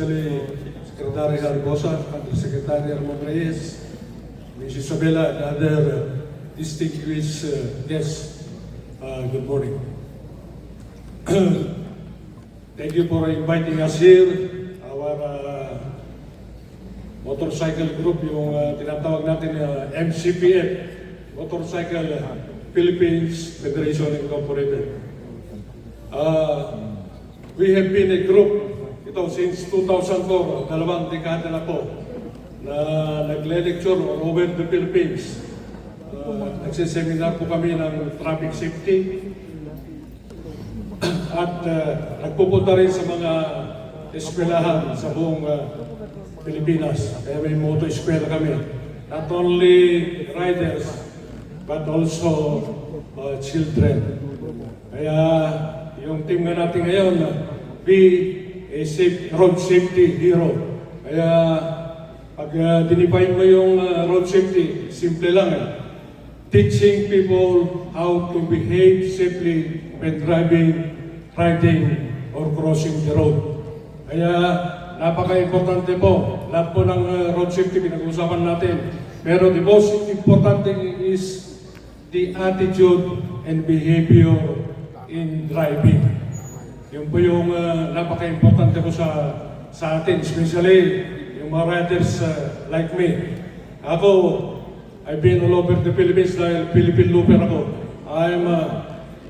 especially Secretary Haribosa, Undersecretary Ramon Reyes, Ms. Isabella, and other distinguished guests. Good morning. Thank you for inviting us here. Our motorcycle group, yung tinatawag natin MCPF, Motorcycle Philippines Federation Incorporated. We have been a group ito since 2004, 2 dekada na po, na nagle-lecture all over the Philippines. Nagsiseminar po kami ng traffic safety at nagpupunta rin sa mga eskwelahan sa buong Pilipinas. Kaya may moto-eskwela kami. Not only riders, but also children. Kaya yung team nga natin ngayon, be a road safety hero. Kaya pag dinifine mo yung road safety, simple lang teaching people how to behave safely when driving, riding, or crossing the road. Kaya napaka-importante po. Lahat po ng road safety pinag-uusapan natin. Pero the most important thing is the attitude and behavior in driving. Yun po yung napaka-importante po sa atin, especially yung mga riders like me. Ako, I've been all over the Philippines dahil Philippine Looper ako. I'm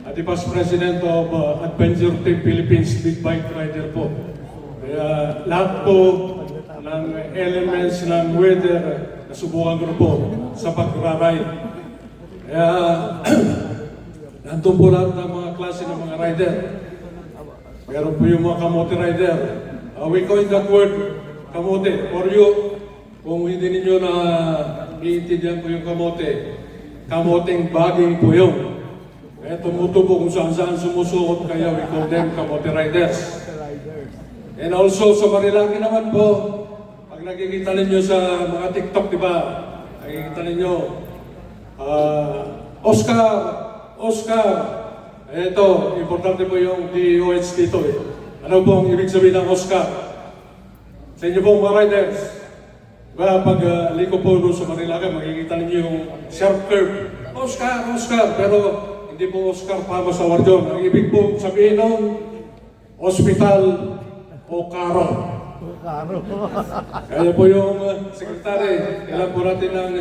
the past president of Adventure Team Philippines Big Bike Rider po. Kaya lahat po ng elements ng weather nasubukan ko na po sa pag-ride. Kaya nandun po lahat ng mga klase ng mga rider. Meron po yung mga kamote rider. We coin that word, kamote. For you, kung hindi ninyo na iintindihan po yung kamote, kamoteng baging po yun. Kaya tumutubo kung saan-saan sumusuot, kaya we call them kamote riders. And also sa Marilaki naman po, pag nakikita ninyo sa mga TikTok, di ba? Nakikita ninyo, Oscar. Ito, importante po yung DOH dito eh. Ano po ang ibig sabihin ng Oscar? Sa inyo pong mga riders, diba, pag liko po doon sa Marilaki, makikita ninyo yung sharp curve. Oscar, pero hindi po Oscar para sa Warjon. Ang ibig po sabihin nun, hospital o karo. Kaya po yung sekretary, kailan po natin ng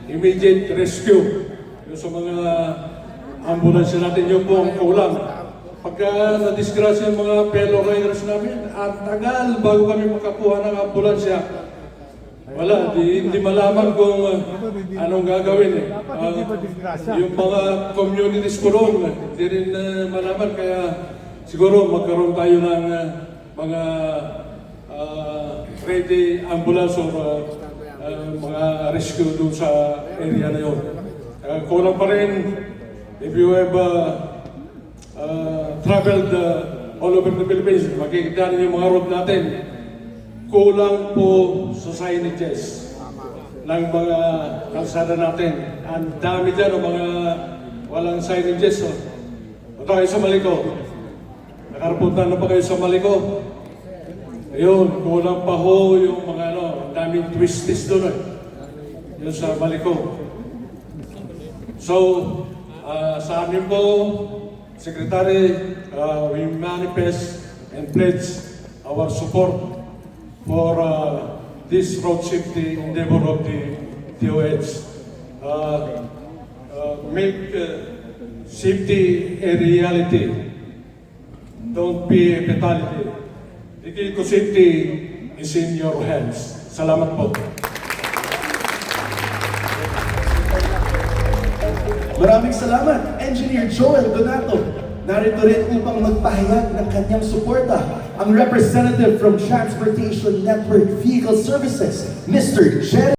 immediate rescue. Yung sa mga ambulansya natin, yung po ang kulang. Pagka na-disgrasya yung mga fellow riders namin, at tagal bago kami makakuha ng ambulansya. Wala, hindi malaman kung anong gagawin eh. Yung mga communities ko roon, hindi rin malaman. Kaya siguro magkaroon tayo ng mga ready ambulance or mga rescue doon sa area na yun. Kulang pa rin, if you have traveled all over the Philippines, makikita niyo yung mga road natin. Kulang po sa signages ng mga kalsada natin. Ang dami dyan, mga walang signages. Punta kayo sa Maliko. Nakarapunta na pa kayo sa Maliko. Ayun, kulang pa ho yung mga daming twisties doon yun sa Maliko. So, sa amin po, Secretary, we manifest and pledge our support for this road safety endeavor of the DOH. Make safety a reality. Don't be a fatality. The key to safety is in your hands. Salamat po. Maraming salamat, Engineer Joel Donato. Narito rin upang magpahayag ng kanyang suporta ang representative from Transportation Network Vehicle Services, Mr. Jerry